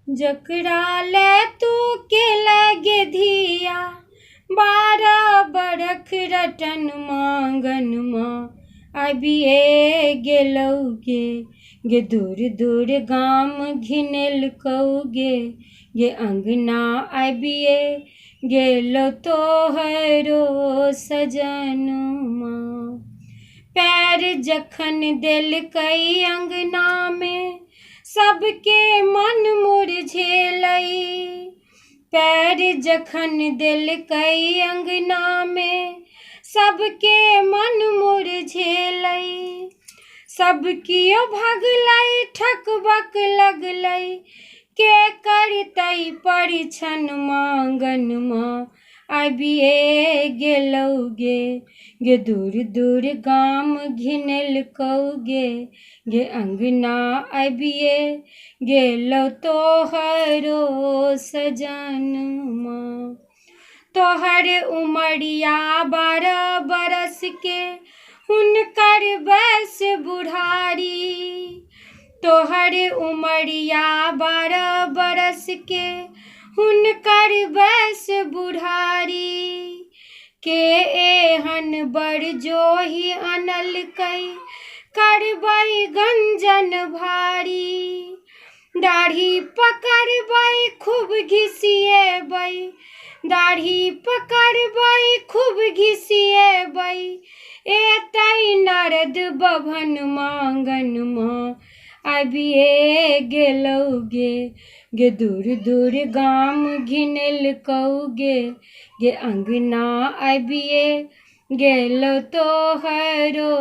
जकरा ले तू के लगे धिया 12 बरख रटन मांगन माँ अबिए गेलौगे गे दूर दूर गाम घिनल कौगे गे अंगना अबिए गेलो तोहरो सजन माँ। पैर जखन देलकै अंगना में सबके मन मुरझेलै। पैर जखन देलकै अंगना में सबके मन मुरझेलै। सब कियो भगलै ठकबक लगलै के करतै परिछन मांगन माँ अबिए गेलौगे गे दूर दूर गाम घिनल कौगे गे अंगना अबिए गेलौ तोहरो सजन माँ। तोहर उमरिया 12 बरस के हुनकर बैस बुढ़ारी। तोहर उमरिया 12 बरस के हुनकर बैस बुढ़ारी। के एहन बड़ जोही अनलकै करबै गंजन भारी। दाढ़ी पकड़बै खूब घिसिएबै दाढ़ी पकड़बै खूब घिसिएबै एतै नारद बभन मांगन माँ अबिए गेलौगे गे दूर दूर गाम घिनल कौगे गे अंगना अबिए गेलौ तोहरो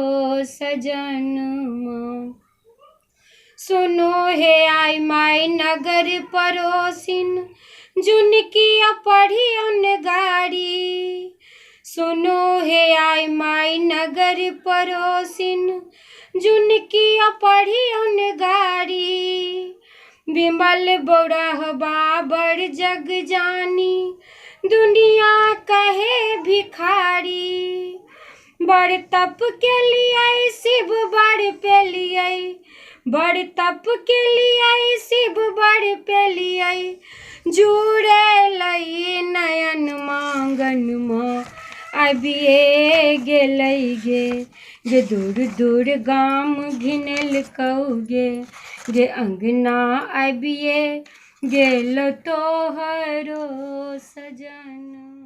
सजन माँ। सुनो हे आई माई नगर पड़ोसिन जुनकी पढ़ियन गारी। सुनो हे आई माई नगर पड़ोसिन जुनकी पढ़ियन गारी। बिमल बौरहबा बड़ जग जानी दुनिया कहे भिखारी। बड़ तप के लिए शिव बड़ पेलियै बड़ तप के लिए शिव बड़ पेलियै जुड़ेलै नयन मांगन माँ अबिए गेलै गे दूर दूर गाम घिनल कौगे गे अंगना अबिए गेलौ तोहरो सजन।